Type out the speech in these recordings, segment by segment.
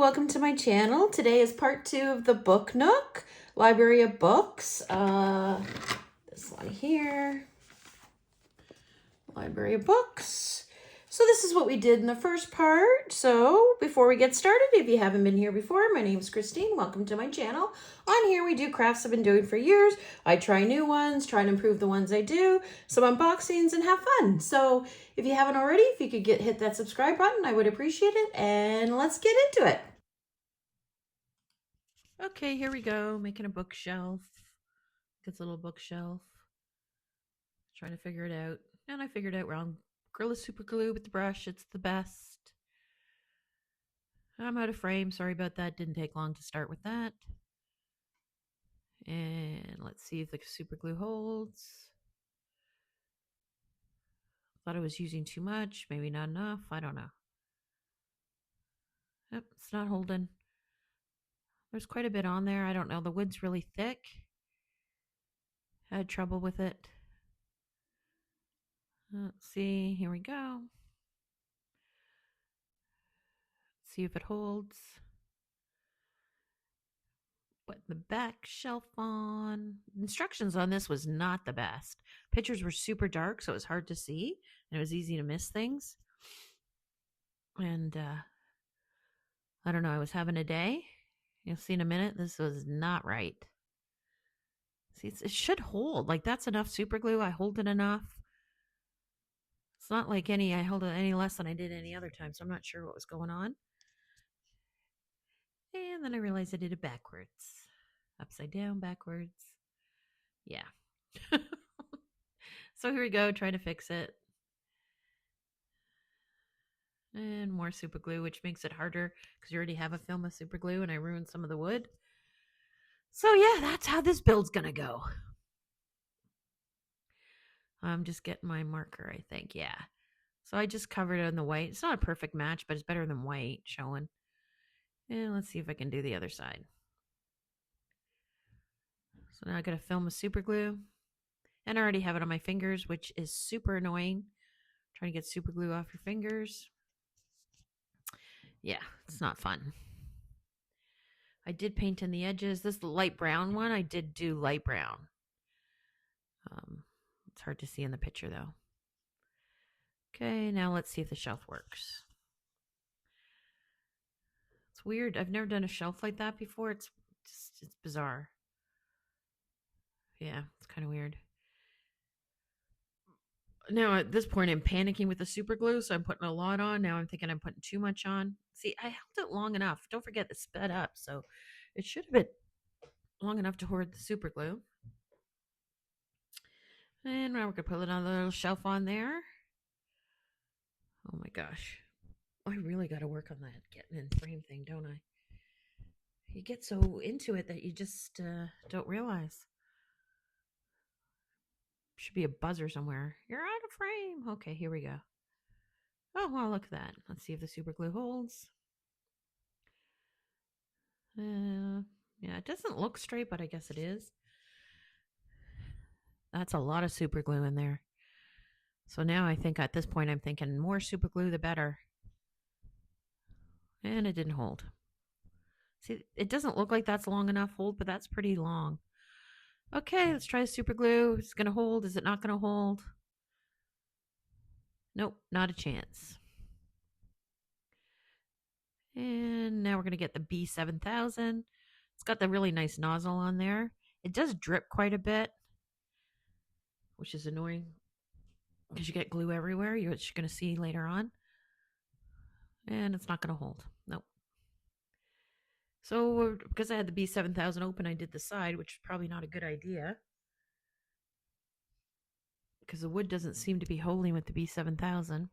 welcome to my channel. Today is part 2 of the book Nook, Library of Books. This one here, Library of Books. So this is what we did in the first part. So before we get started, if you haven't been here before, my name is Christine. Welcome to my channel. On here we do crafts I've been doing for years. I try new ones, try and improve the ones I do, some unboxings, and have fun. So if you haven't already, if you could hit that subscribe button, I would appreciate it. And let's get into it. Okay, here we go, making a bookshelf. It's a little bookshelf. Trying to figure it out. And I figured out wrong. Gorilla super glue with the brush, it's the best. I'm out of frame, sorry about that. Didn't take long to start with that. And let's see if the super glue holds. Thought I was using too much, maybe not enough, I don't know. Yep, it's not holding. There's quite a bit on there, I don't know. The wood's really thick. I had trouble with it. Let's see, here we go. See if it holds. Put the back shelf on. Instructions on this was not the best. Pictures were super dark, so it was hard to see, and it was easy to miss things. And I don't know, I was having a day. You'll see in a minute, this was not right. See, it should hold. Like, that's enough super glue. I hold it enough. It's not like I held it any less than I did any other time, so I'm not sure what was going on. And then I realized I did it backwards. Upside down, backwards. Yeah. So here we go, trying to fix it. And more super glue, which makes it harder because you already have a film of super glue and I ruined some of the wood. So yeah, that's how this build's gonna go. I'm just getting my marker, I think. Yeah. So I just covered it in the white. It's not a perfect match, but it's better than white showing. And let's see if I can do the other side. So now I got a film of super glue. And I already have it on my fingers, which is super annoying. Trying to get super glue off your fingers. Yeah, it's not fun. I did paint in the edges. This is the light brown one. I did do light brown. It's hard to see in the picture though. Okay, now let's see if the shelf works. It's weird. I've never done a shelf like that before. It's bizarre. Yeah, it's kind of weird. Now at this point I'm panicking with the super glue, so I'm putting a lot on. Now I'm thinking I'm putting too much on. See, I held it long enough. Don't forget it's sped up, so it should have been long enough to hoard the super glue. And now we're gonna put another little shelf on there. Oh my gosh. I really gotta work on that getting in frame thing, don't I? You get so into it that you just don't realize. Should be a buzzer somewhere. You're out of frame. Okay, here we go. Oh, well, look at that. Let's see if the super glue holds. Yeah, it doesn't look straight, but I guess it is. That's a lot of super glue in there. So now I think at this point I'm thinking more super glue the better. And it didn't hold. See, it doesn't look like that's long enough hold, but that's pretty long. Okay, let's try the super glue. Is it going to hold? Is it not going to hold? Nope, not a chance. And now we're going to get the B7000. It's got the really nice nozzle on there. It does drip quite a bit, which is annoying because you get glue everywhere, which you're going to see later on. And it's not going to hold. Nope. So because I had the B7000 open, I did the side, which is probably not a good idea because the wood doesn't seem to be holding with the B7000.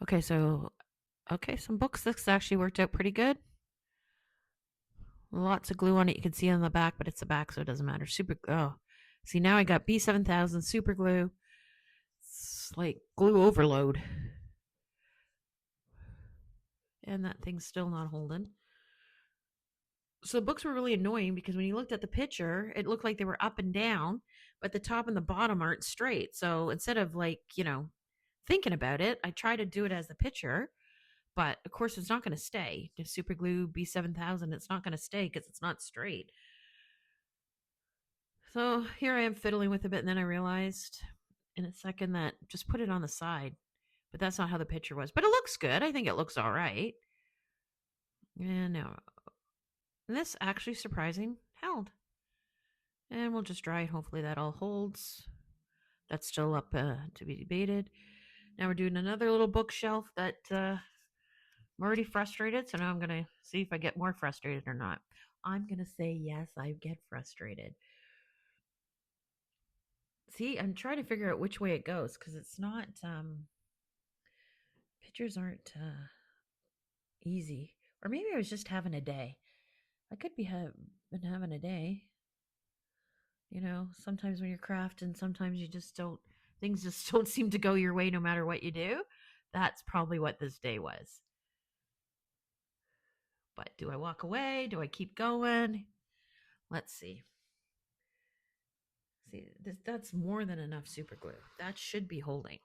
Okay, so some books. This actually worked out pretty good. Lots of glue on it. You can see on the back, but it's the back, so it doesn't matter. See, now I got B7000 super glue. It's like glue overload. And that thing's still not holding. So the books were really annoying because when you looked at the picture, it looked like they were up and down, but the top and the bottom aren't straight. So instead of thinking about it. I try to do it as the picture, but of course it's not going to stay. The super glue B7000, it's not going to stay because it's not straight. So here I am fiddling with it a bit, and then I realized in a second that just put it on the side. But that's not how the picture was. But it looks good. I think it looks all right. And now, this actually surprising held. And we'll just dry it. Hopefully that all holds. That's still up to be debated. Now we're doing another little bookshelf that I'm already frustrated. So now I'm going to see if I get more frustrated or not. I'm going to say yes, I get frustrated. See, I'm trying to figure out which way it goes because it's not, pictures aren't easy. Or maybe I was just having a day. I could be been having a day. You know, sometimes when you're crafting, sometimes you just don't, things just don't seem to go your way no matter what you do. That's probably what this day was. But do I walk away? Do I keep going? Let's see. See, that's more than enough super glue. That should be holding.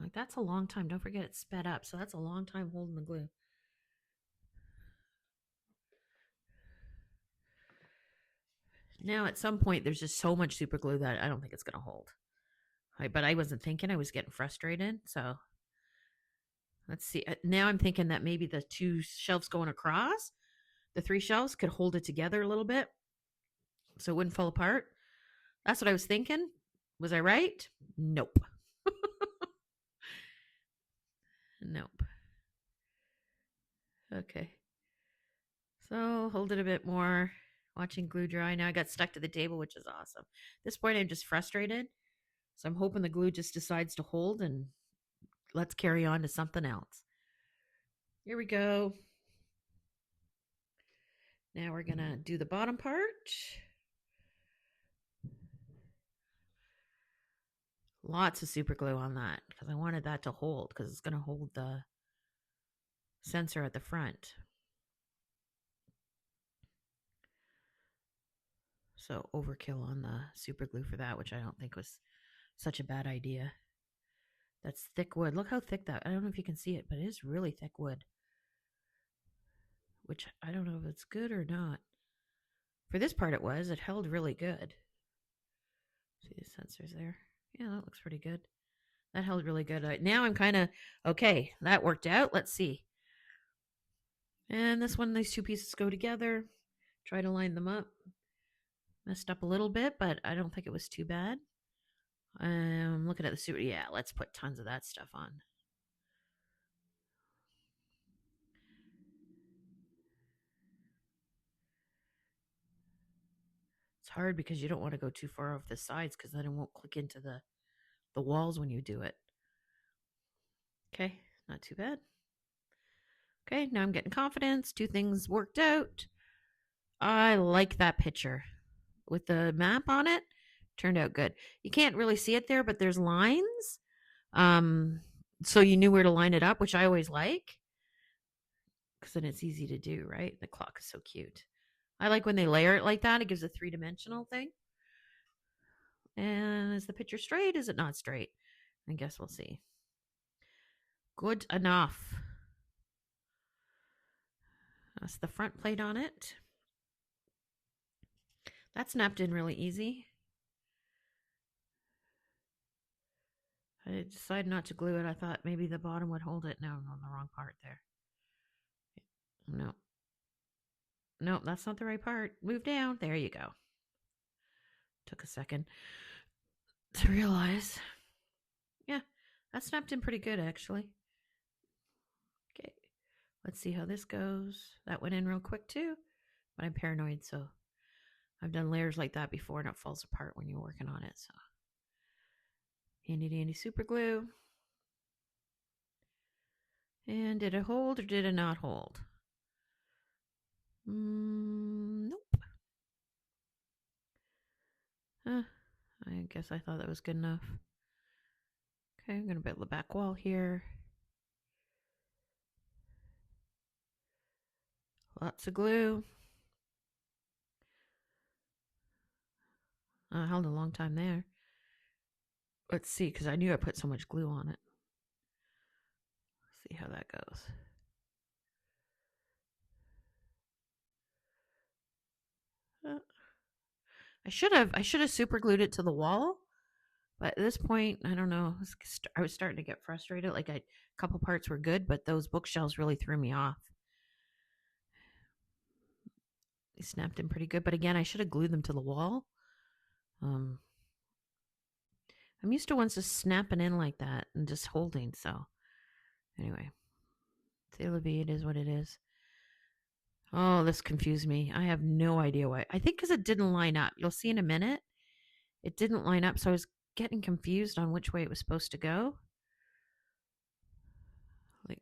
Like, that's a long time. Don't forget it's sped up. So that's a long time holding the glue. Now, at some point, there's just so much super glue that I don't think it's going to hold. But I wasn't thinking. I was getting frustrated. So let's see. Now I'm thinking that maybe the two shelves going across, the three shelves, could hold it together a little bit so it wouldn't fall apart. That's what I was thinking. Was I right? Nope. Nope. Okay. So hold it a bit more. Watching glue dry. Now I got stuck to the table, which is awesome. At this point, I'm just frustrated. So I'm hoping the glue just decides to hold and let's carry on to something else. Here we go. Now we're going to do the bottom part. Lots of super glue on that because I wanted that to hold because it's going to hold the sensor at the front. So overkill on the super glue for that, which I don't think was such a bad idea. That's thick wood. Look how thick that, I don't know if you can see it, but it is really thick wood. Which I don't know if it's good or not. For this part it was. It held really good. See the sensors there? Yeah, that looks pretty good. That held really good. Now I'm kind of, okay, that worked out. Let's see. And this one, these two pieces go together. Try to line them up. Messed up a little bit, but I don't think it was too bad. I'm looking at the suit. Yeah, let's put tons of that stuff on. It's hard because you don't want to go too far off the sides because then it won't click into the walls when you do it. Okay, not too bad. Okay, now I'm getting confidence. Two things worked out. I like that picture with the map on it. Turned out good. You can't really see it there, but there's lines. So you knew where to line it up, which I always like. Because then it's easy to do, right? The clock is so cute. I like when they layer it like that. It gives a three-dimensional thing. And is the picture straight? Is it not straight? I guess we'll see. Good enough. That's the front plate on it. That snapped in really easy. I decided not to glue it. I thought maybe the bottom would hold it. No, I'm on the wrong part there. No. No, that's not the right part. Move down. There you go. Took a second to realize. Yeah, that snapped in pretty good, actually. Okay, let's see how this goes. That went in real quick, too. But I'm paranoid, so I've done layers like that before, and it falls apart when you're working on it, so. Handy dandy super glue. And did it hold or did it not hold? Nope. I guess I thought that was good enough. Okay, I'm going to build the back wall here. Lots of glue. Held a long time there. Let's see, because I knew I put so much glue on it. See how that goes. I should have super glued it to the wall, but at this point, I don't know. I was starting to get frustrated. Like a couple parts were good, but those bookshelves really threw me off. They snapped in pretty good, but again, I should have glued them to the wall. I'm used to ones just snapping in like that and just holding. So anyway, c'est la vie, it is what it is. Oh, this confused me. I have no idea why. I think because it didn't line up. You'll see in a minute. It didn't line up, so I was getting confused on which way it was supposed to go. Like,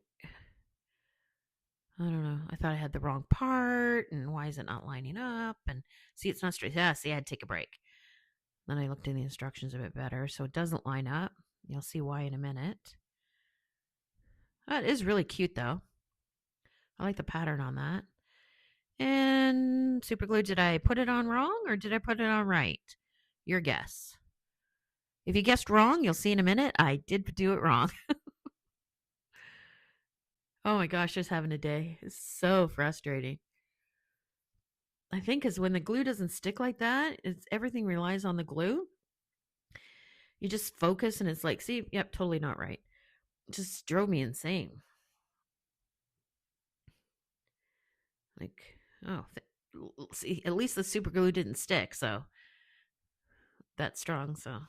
I don't know. I thought I had the wrong part, and why is it not lining up? And see, it's not straight. Yeah, see, I had to take a break. Then I looked in the instructions a bit better, so it doesn't line up. You'll see why in a minute. That is really cute, though. I like the pattern on that. And super glue, did I put it on wrong or did I put it on right? Your guess. If you guessed wrong, you'll see in a minute, I did do it wrong. Oh my gosh, just having a day. It's so frustrating. I think because when the glue doesn't stick like that, everything relies on the glue. You just focus and it's like, see, yep, totally not right. It just drove me insane. Like, oh, see, at least the super glue didn't stick, so that's strong, so.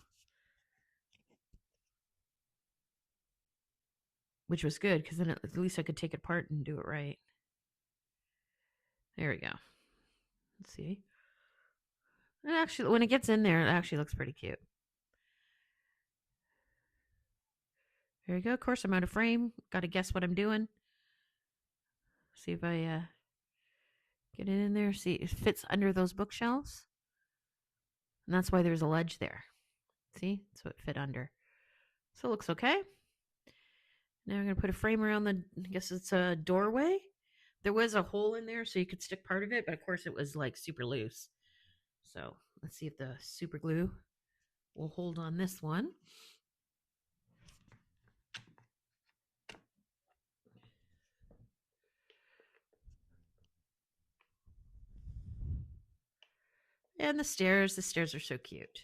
Which was good because then at least I could take it apart and do it right. There we go. Let's see. It actually, when it gets in there, it actually looks pretty cute. There you go. Of course, I'm out of frame. Got to guess what I'm doing. See if I get it in there. See, it fits under those bookshelves. And that's why there's a ledge there. See? So it fit under. So it looks okay. Now I'm going to put a frame around the, I guess it's a doorway. There was a hole in there so you could stick part of it, but of course it was like super loose. So let's see if the super glue will hold on this one. And the stairs are so cute.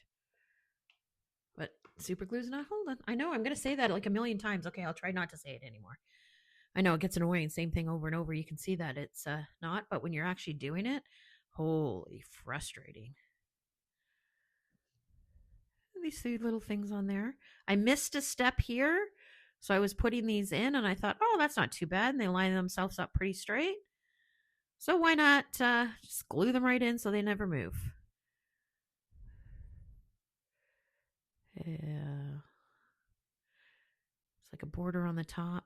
But super glue's not holding. I know, I'm going to say that like a million times. Okay, I'll try not to say it anymore. I know it gets annoying, same thing over and over. You can see that it's not, but when you're actually doing it, holy frustrating. These three little things on there. I missed a step here, so I was putting these in and I thought, oh, that's not too bad. And they line themselves up pretty straight. So why not just glue them right in so they never move? Yeah. It's like a border on the top.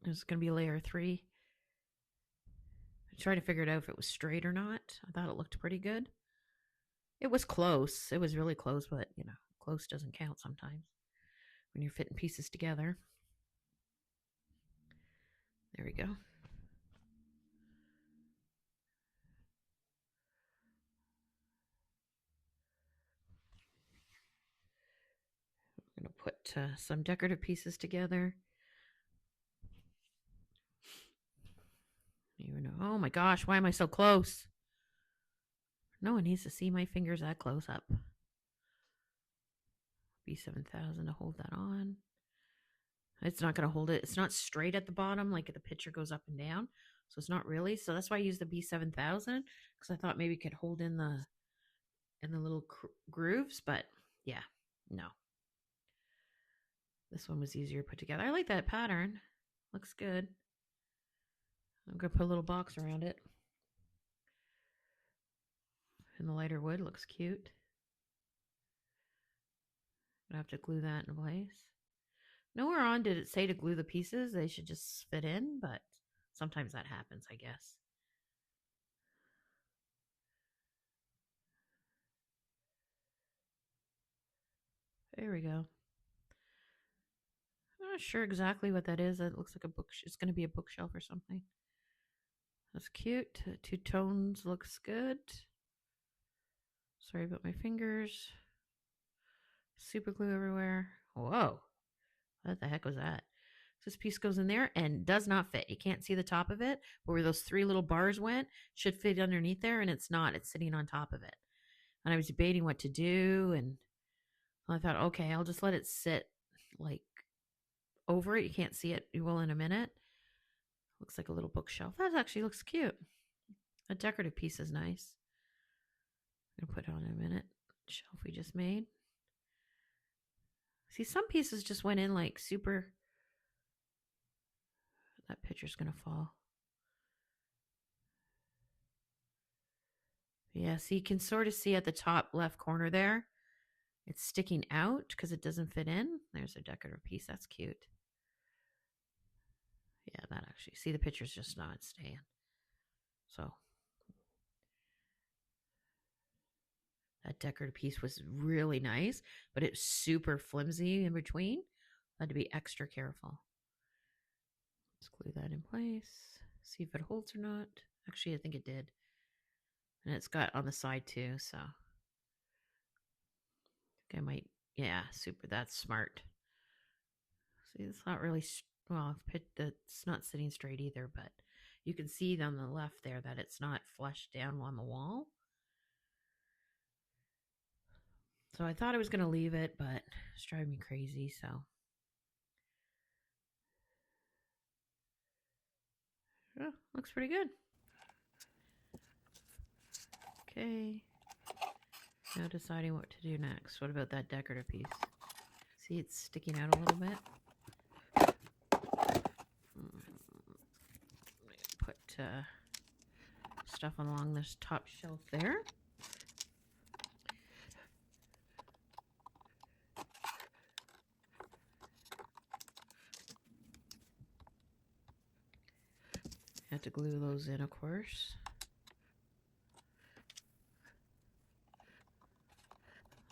It's going to be layer 3. I tried to figure it out if it was straight or not. I thought it looked pretty good. It was close. It was really close, but, you know, close doesn't count sometimes when you're fitting pieces together. There we go. I'm going to put some decorative pieces together. You know, oh my gosh, why am I so close? No one needs to see my fingers that close up. B7000 to hold that on. It's not going to hold it. It's not straight at the bottom like the picture goes up and down. So it's not really. So that's why I use the B7000 because I thought maybe it could hold in the little grooves. But yeah, no. This one was easier to put together. I like that pattern. Looks good. I'm going to put a little box around it. And the lighter wood looks cute. I have to glue that in place. Nowhere on did it say to glue the pieces. They should just fit in, but sometimes that happens, I guess. There we go. I'm not sure exactly what that is. It looks like a book. It's going to be a bookshelf or something. That's cute. 2 tones looks good. Sorry about my fingers. Super glue everywhere. Whoa. What the heck was that? This piece goes in there and does not fit. You can't see the top of it, but where those 3 little bars went should fit underneath there, and it's not. It's sitting on top of it. And I was debating what to do, and I thought, okay, I'll just let it sit like over it. You can't see it. You will in a minute. Looks like a little bookshelf. That actually looks cute. A decorative piece is nice. I'm going to put it on in a minute. Shelf we just made. See, some pieces just went in like super. That picture's going to fall. Yeah, so you can sort of see at the top left corner there. It's sticking out because it doesn't fit in. There's a decorative piece. That's cute. Yeah, that actually. See, the picture's just not staying. So that decorative piece was really nice, but it's super flimsy in between. I had to be extra careful. Let's glue that in place. See if it holds or not. Actually, I think it did. And it's got on the side too, so I might, yeah, super. That's smart. See, it's not really, well, it's not sitting straight either, but you can see on the left there that it's not flush down on the wall. So I thought I was going to leave it, but it's driving me crazy, so. Oh, looks pretty good. Okay. Now deciding what to do next. What about that decorative piece? See, it's sticking out a little bit. Put stuff along this top shelf there. Have to glue those in, of course.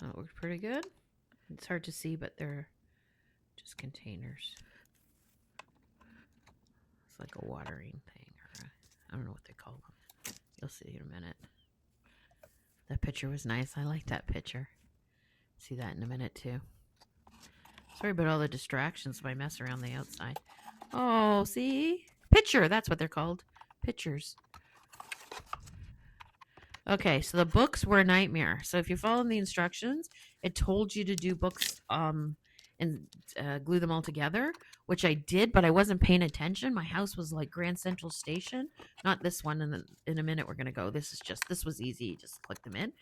That worked pretty good. It's hard to see, but they're just containers. It's like a watering thing, or I don't know what they call them. You'll see in a minute. That picture was nice. I like that picture. See that in a minute too. Sorry about all the distractions by mess around the outside. Oh, see? Picture, that's what they're called. Pictures. Okay, so the books were a nightmare. So if you follow the instructions, it told you to do books and glue them all together, which I did, but I wasn't paying attention. My house was like Grand Central Station. Not this one, and in a minute we're going to go. This was easy. Just click them in.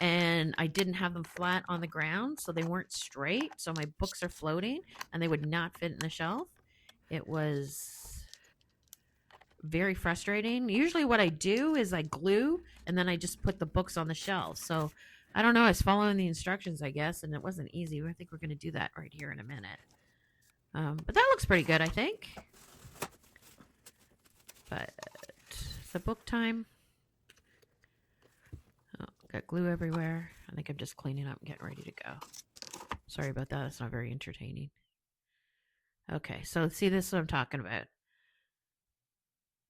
And I didn't have them flat on the ground, so they weren't straight. So my books are floating, and they would not fit in the shelf. It was very frustrating. Usually what I do is I glue, and then I just put the books on the shelf. So I don't know. I was following the instructions, I guess, and it wasn't easy. I think we're going to do that right here in a minute. But that looks pretty good, I think. But it's a book time. Oh, got glue everywhere. I think I'm just cleaning up and getting ready to go. Sorry about that. It's not very entertaining. Okay, so see, this is what I'm talking about.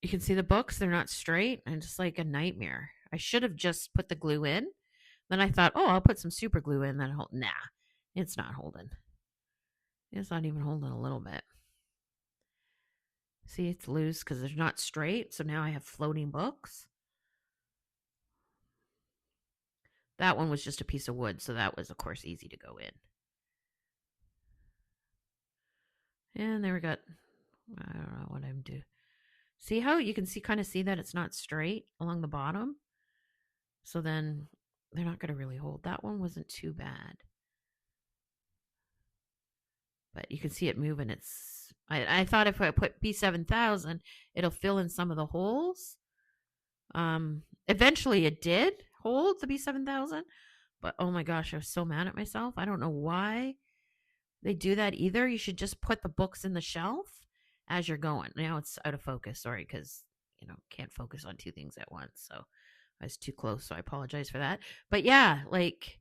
You can see the books. They're not straight and just like a nightmare. I should have just put the glue in. Then I thought, oh, I'll put some super glue in. Then nah, it's not holding. It's not even holding a little bit. See, it's loose because they're not straight. So now I have floating books. That one was just a piece of wood. So that was, of course, easy to go in. And there we got, I don't know what I'm doing. See how you can kind of see that it's not straight along the bottom? So then they're not going to really hold. That one wasn't too bad. But you can see it moving. I thought if I put B7000, it'll fill in some of the holes. Eventually it did hold the B7000. But oh my gosh, I was so mad at myself. I don't know why they do that either. You should just put the books in the shelf as you're going. Now it's out of focus. Sorry, because, can't focus on two things at once. So I was too close. So I apologize for that. But yeah, like,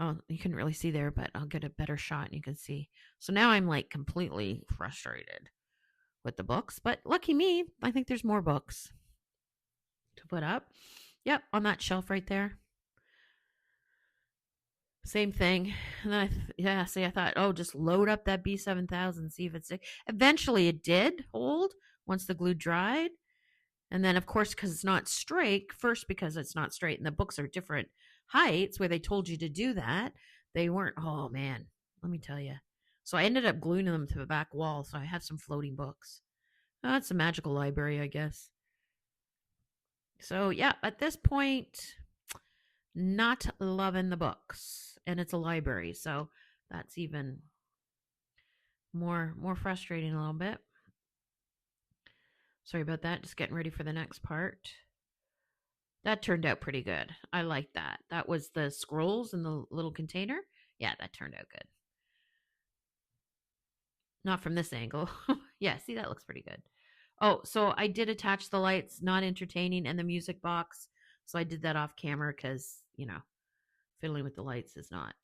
oh, you couldn't really see there, but I'll get a better shot and you can see. So now I'm like completely frustrated with the books. But lucky me, I think there's more books to put up. Yep, on that shelf right there. Same thing. And then I thought, oh, just load up that B7000, see if it's stick. Eventually it did hold once the glue dried. And then, of course, because it's not straight, first because it's not straight and the books are different heights where they told you to do that, they weren't, oh man, let me tell you. So I ended up gluing them to the back wall. So I have some floating books. Oh, it's a magical library, I guess. So yeah, at this point, not loving the books. And it's a library. So that's even more frustrating a little bit. Sorry about that. Just getting ready for the next part. That turned out pretty good. I like that. That was the scrolls in the little container. Yeah, that turned out good. Not from this angle. Yeah, see, that looks pretty good. Oh, so I did attach the lights, not entertaining, and the music box. So I did that off camera because, fiddling with the lights is not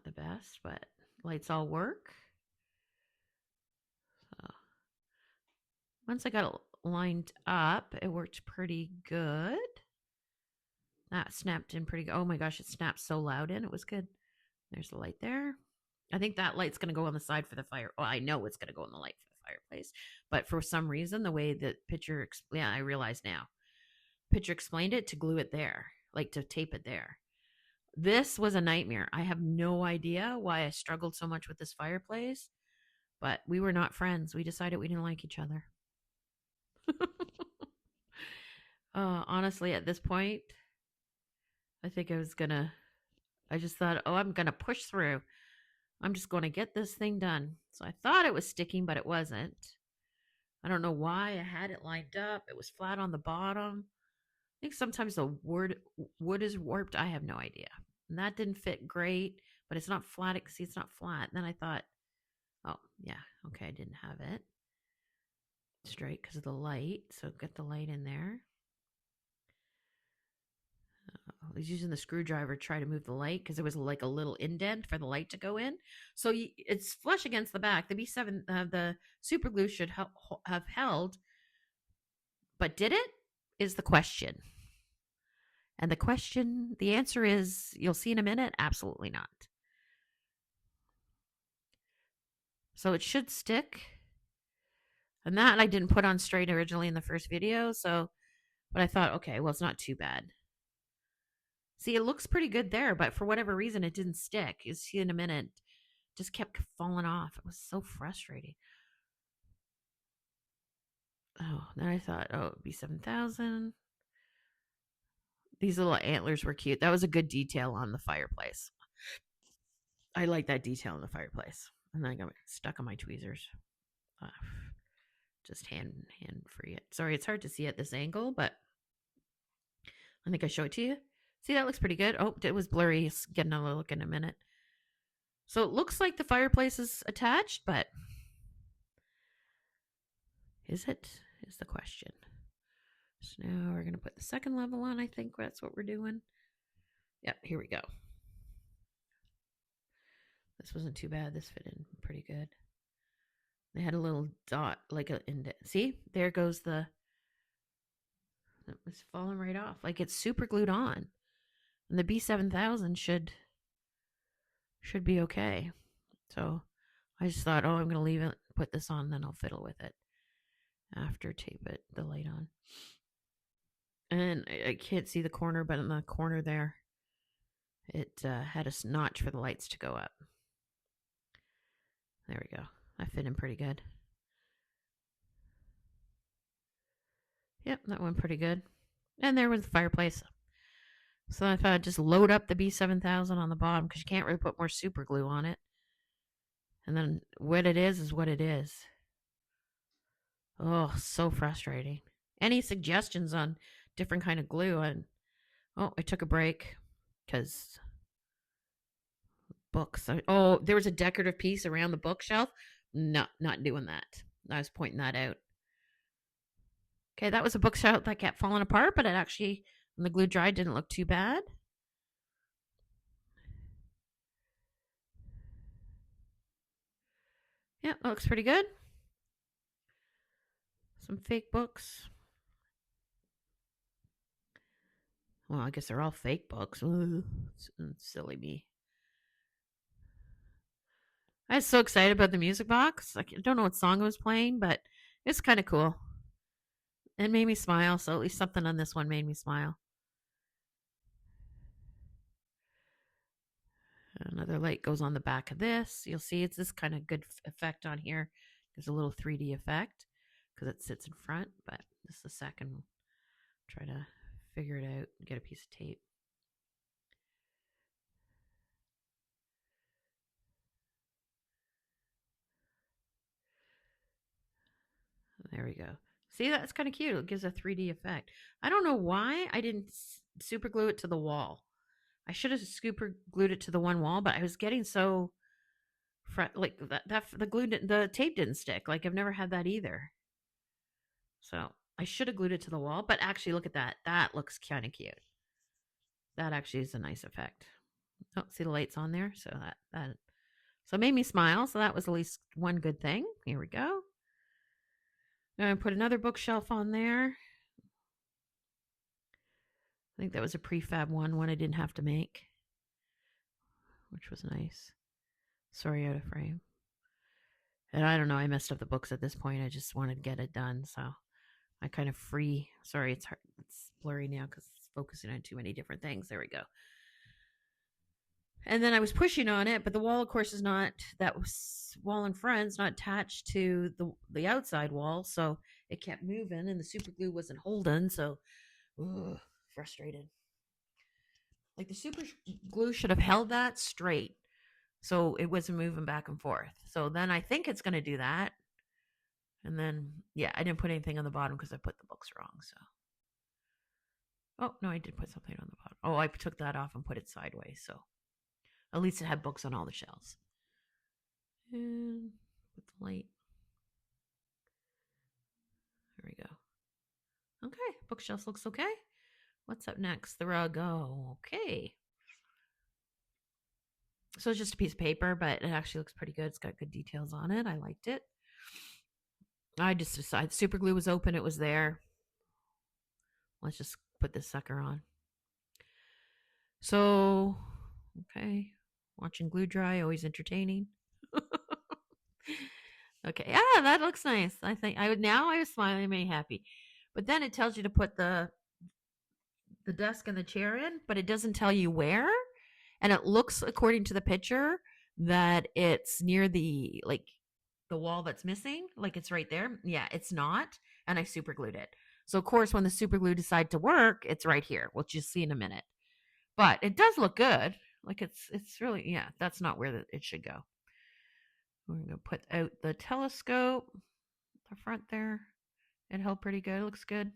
the best, but lights all work. So once I got it lined up, it worked pretty good. That snapped in pretty good. Oh my gosh, it snapped so loud in. It was good. There's the light there. I think that light's going to go on the side for the fire. Well, I know it's going to go on the light for the fireplace. But for some reason, the way that I realize now. Picture explained it to glue it there, like to tape it there. This was a nightmare. I have no idea why I struggled so much with this fireplace, but we were not friends. We decided we didn't like each other. Honestly, at this point, I think I just thought, oh, I'm going to push through. I'm just going to get this thing done. So I thought it was sticking, but it wasn't. I don't know why I had it lined up. It was flat on the bottom. I think sometimes the wood is warped. I have no idea. And that didn't fit great, but it's not flat. See, it's not flat. And then I thought, oh, yeah, okay, I didn't have it straight because of the light. So get the light in there. I was using the screwdriver to try to move the light because there was like a little indent for the light to go in. So it's flush against the back. The B7, the super glue should have held, but did it? Is the question. And the answer is, you'll see in a minute, absolutely not. So it should stick. And that I didn't put on straight originally in the first video. But I thought, okay, well, it's not too bad. See, it looks pretty good there, but for whatever reason, it didn't stick. You'll see in a minute. Just kept falling off. It was so frustrating. Oh, then I thought, oh, it'd be 7,000. These little antlers were cute. That was a good detail on the fireplace. I like that detail in the fireplace. And then I got stuck on my tweezers. Just hand free it. Sorry, it's hard to see at this angle, but I think I show it to you. See, that looks pretty good. Oh, it was blurry. It's getting a look in a minute. So it looks like the fireplace is attached, but is it? Is the question. So now we're going to put the second level on. I think that's what we're doing. Yep, here we go. This wasn't too bad. This fit in pretty good. They had a little dot, like a indent. See, there goes it was falling right off. Like it's super glued on. And the B7000 should be okay. So I just thought, oh, I'm going to leave it, put this on, then I'll fiddle with it after tape the light on. And I can't see the corner, but in the corner there, it had a notch for the lights to go up. There we go. That fit in pretty good. Yep, that went pretty good. And there was the fireplace. So I thought I'd just load up the B7000 on the bottom because you can't really put more super glue on it. And then what it is what it is. Oh, so frustrating. Any suggestions on different kind of glue? I took a break because books. There was a decorative piece around the bookshelf. No, not doing that. I was pointing that out. Okay, that was a bookshelf that kept falling apart, but it actually, when the glue dried, didn't look too bad. Yeah, that looks pretty good. Some fake books. Well, I guess they're all fake books. Ugh, silly me. I was so excited about the music box. I don't know what song it was playing, but it's kind of cool. It made me smile, so at least something on this one made me smile. Another light goes on the back of this. You'll see it's this kind of good effect on here. There's a little 3D effect because it sits in front, but this is the second. Try to figure it out and get a piece of tape. There we go. See, that's kind of cute. It gives a 3D effect. I don't know why I didn't super glue it to the wall. I should have super glued it to the one wall, but I was getting so like that the tape didn't stick. Like I've never had that either. So I should have glued it to the wall, but actually look at that. That looks kind of cute. That actually is a nice effect. Oh, see the lights on there? So so it made me smile. So that was at least one good thing. Here we go. Now I put another bookshelf on there. I think that was a prefab one I didn't have to make, which was nice. Sorry, out of frame. And I don't know, I messed up the books at this point. I just wanted to get it done. So I kind of sorry, it's hard. It's blurry now because it's focusing on too many different things. There we go. And then I was pushing on it, but the wall, of course, is not, that wall in front's not attached to the outside wall. So it kept moving and the super glue wasn't holding. So, frustrated. Like the super glue should have held that straight. So it wasn't moving back and forth. So then I think it's going to do that. And then, yeah, I didn't put anything on the bottom because I put the books wrong. So, oh, no, I did put something on the bottom. Oh, I took that off and put it sideways. So at least it had books on all the shelves. And with the light. There we go. Okay, bookshelf looks okay. What's up next? The rug. Oh, okay. So it's just a piece of paper, but it actually looks pretty good. It's got good details on it. I liked it. I just decided super glue was open. It was there. Let's just put this sucker on. So, okay. Watching glue dry, always entertaining. Okay. Ah, that looks nice. I think I was smiling, made happy. But then it tells you to put the desk and the chair in, but it doesn't tell you where. And it looks, according to the picture, that it's near the wall that's missing. Like it's right there. Yeah, it's not. And I super glued it. So of course, when the super glue decides to work, it's right here. We'll just see in a minute. But it does look good. Like it's really, yeah, that's not where it should go. We're going to put out the telescope, the front there. It held pretty good. It looks good.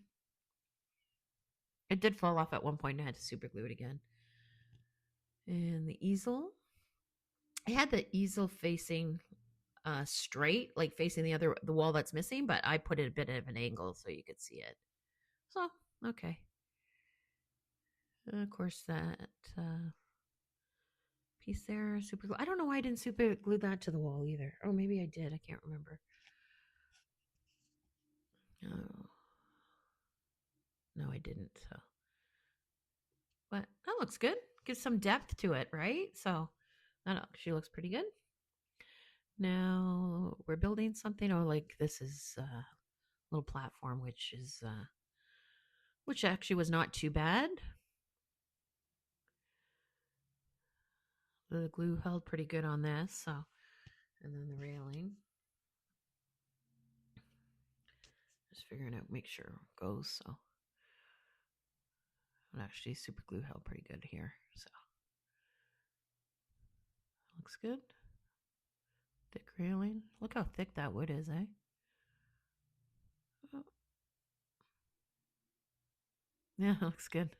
It did fall off at one point and I had to super glue it again. And the easel. I had the easel facing straight, like facing the wall that's missing, but I put it a bit of an angle so you could see it. So, okay. Of course, that piece there, super glue. I don't know why I didn't super glue that to the wall either. Oh, maybe I did. I can't remember. Oh. No, I didn't. So, but that looks good. Gives some depth to it, right? So, she looks pretty good. Now we're building something. Oh, like this is a little platform, which actually was not too bad. The glue held pretty good on this. So, and then the railing. Just figuring out, make sure it goes. So, and actually, super glue held pretty good here. So, looks good. Thick railing. Look how thick that wood is, eh? Oh. Yeah, looks good.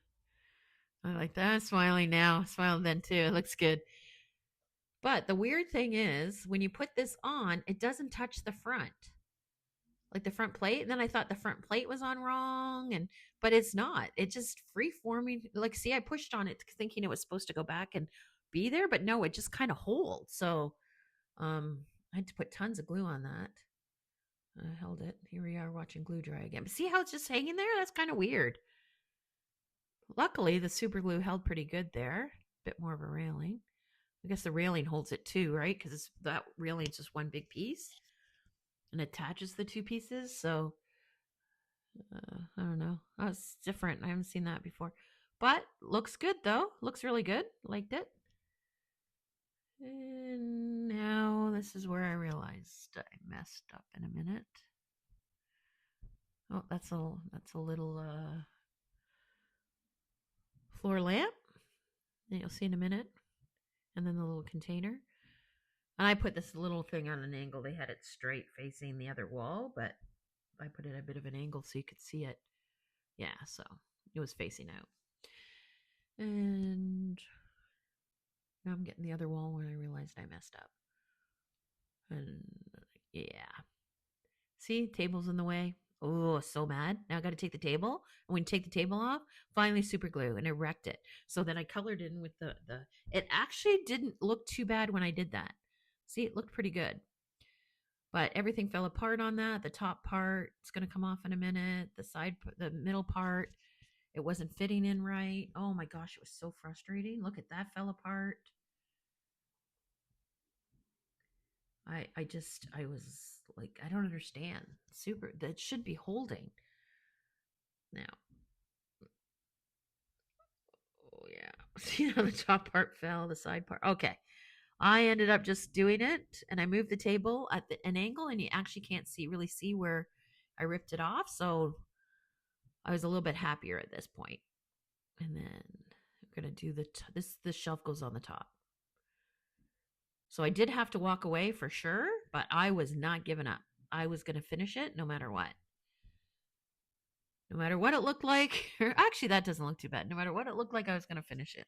I like that. I'm smiling now. I'm smiling then too. It looks good. But the weird thing is, when you put this on, it doesn't touch the front, like the front plate. And then I thought the front plate was on wrong, but it's not. It's just free forming. Like, see, I pushed on it thinking it was supposed to go back and be there, but no, it just kind of holds. So, I had to put tons of glue on that. I held it. Here we are watching glue dry again. But see how it's just hanging there? That's kind of weird. Luckily, the super glue held pretty good there. Bit more of a railing. I guess the railing holds it too, right? Because that railing's just one big piece and attaches the two pieces. So I don't know. That's different. I haven't seen that before. But looks good though. Looks really good. Liked it. And now this is where I realized I messed up in a minute. Oh, that's a little floor lamp that you'll see in a minute. And then the little container. And I put this little thing on an angle. They had it straight facing the other wall, but I put it at a bit of an angle so you could see it. Yeah, so it was facing out. And now I'm getting the other wall when I realized I messed up. And yeah. See, table's in the way. Oh, so mad. Now I got to take the table. And when you take the table off, finally super glue and erect it. So then I colored in with the it actually didn't look too bad when I did that. See, it looked pretty good. But everything fell apart on that. The top part, it's going to come off in a minute. The middle part, it wasn't fitting in right. Oh my gosh, it was so frustrating. Look at that, fell apart. I was like, I don't understand. Super, that should be holding. Now, oh yeah. See how the top part fell, the side part. Okay. I ended up just doing it and I moved the table at an angle and you actually can't really see where I ripped it off. So I was a little bit happier at this point. And then I'm going to do this shelf goes on the top. So I did have to walk away for sure, but I was not giving up. I was going to finish it no matter what. No matter what it looked like. Actually, that doesn't look too bad. No matter what it looked like, I was going to finish it.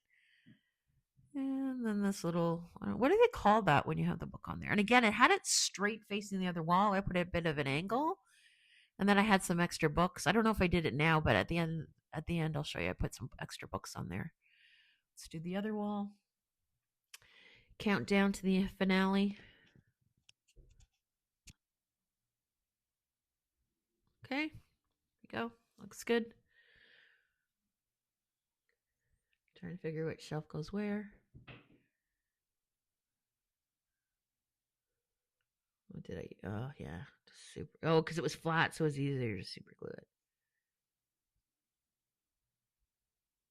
And then this little, what do they call that when you have the book on there? And again, it had it straight facing the other wall. I put a bit of an angle. And then I had some extra books. I don't know if I did it now, but at the end, I'll show you. I put some extra books on there. Let's do the other wall. Count down to the finale. Okay, there we go. Looks good. Trying to figure which shelf goes where. What did I? Oh yeah, super. Oh, because it was flat, so it was easier to super glue it.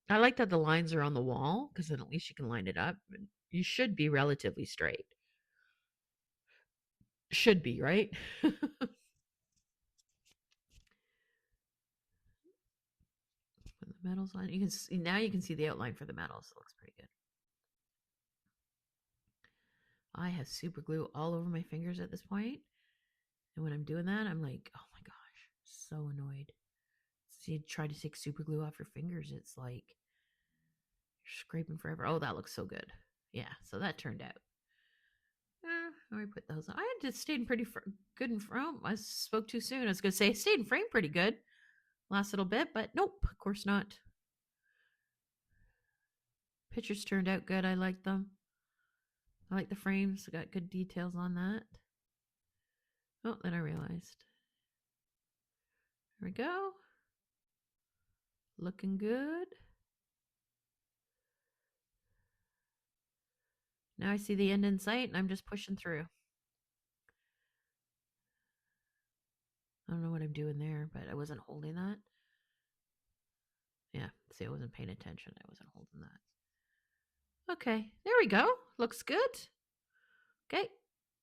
I like that the lines are on the wall because then at least you can line it up. You should be relatively straight. Should be, right? The metals line. You can see, now you can see the outline for the metals. It looks pretty good. I have super glue all over my fingers at this point. And when I'm doing that, I'm like, oh my gosh, so annoyed. So you try to take super glue off your fingers, it's like you're scraping forever. Oh, that looks so good. Yeah, so that turned out. I put those on. I just stayed pretty good in frame. I spoke too soon. I was going to say, it stayed in frame pretty good last little bit, but nope, of course not. Pictures turned out good. I like them. I like the frames. I got good details on that. Oh, then I realized. There we go. Looking good. Now I see the end in sight and I'm just pushing through. I don't know what I'm doing there, but I wasn't holding that. Yeah, see, I wasn't paying attention. I wasn't holding that. Okay, there we go. Looks good. Okay,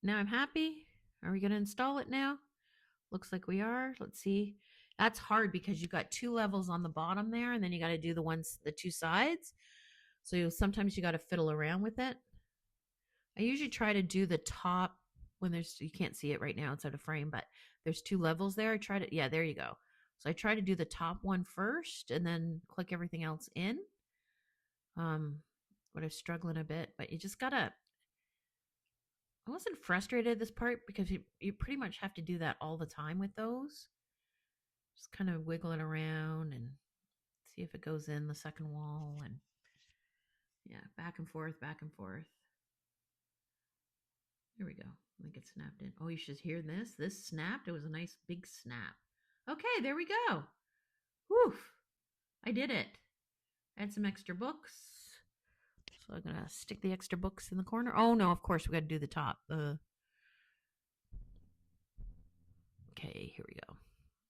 now I'm happy. Are we going to install it now? Looks like we are. Let's see. That's hard because you got two levels on the bottom there, and then you got to do the two sides. So sometimes you got to fiddle around with it. I usually try to do the top when you can't see it right now, it's out of frame, but there's two levels there. Yeah, there you go. So I try to do the top one first and then click everything else in. But I'm struggling a bit, but you just gotta, I wasn't frustrated at this part because you pretty much have to do that all the time with those. Just kind of wiggle it around and see if it goes in the second wall and yeah, back and forth, back and forth. There we go. I think it snapped in. Oh, you should hear this. This snapped. It was a nice big snap. Okay, there we go. Whew. I did it. Add some extra books. So I'm gonna stick the extra books in the corner. Oh no, of course we got to do the top. Okay, here we go.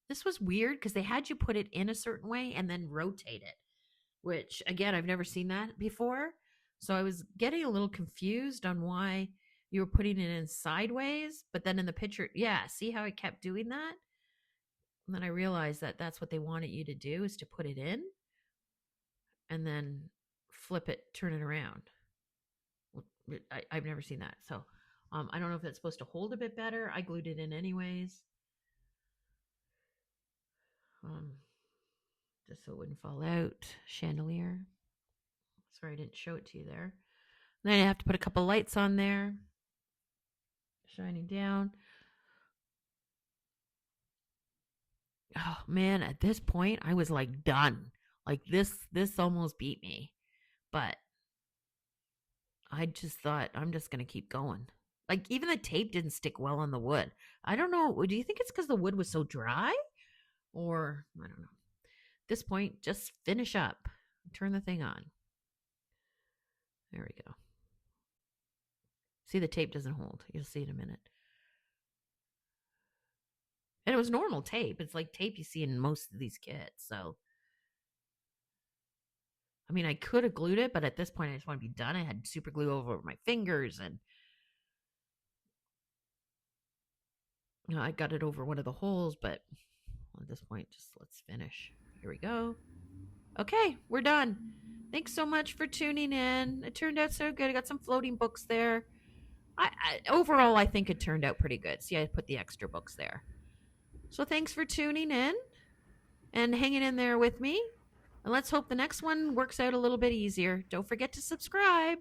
This was weird because they had you put it in a certain way and then rotate it, which again I've never seen that before. So I was getting a little confused on why you were putting it in sideways, but then in the picture, yeah, see how I kept doing that? And then I realized that that's what they wanted you to do, is to put it in and then flip it, turn it around. I've never seen that. So I don't know if that's supposed to hold a bit better. I glued it in anyways. Just so it wouldn't fall out. Chandelier. Sorry, I didn't show it to you there. Then I have to put a couple lights on there, shining down. Oh man, at this point I was like done. Like this almost beat me. But I just thought I'm just going to keep going. Like even the tape didn't stick well on the wood. I don't know. Do you think it's because the wood was so dry? Or I don't know. At this point, just finish up. Turn the thing on. There we go. See, the tape doesn't hold. You'll see in a minute. And it was normal tape. It's like tape you see in most of these kits. So, I mean, I could have glued it, but at this point, I just want to be done. I had super glue over my fingers, and I got it over one of the holes. But at this point, just let's finish. Here we go. Okay, we're done. Thanks so much for tuning in. It turned out so good. I got some floating books there. Overall, I think it turned out pretty good. See, I put the extra books there. So thanks for tuning in and hanging in there with me. And let's hope the next one works out a little bit easier. Don't forget to subscribe.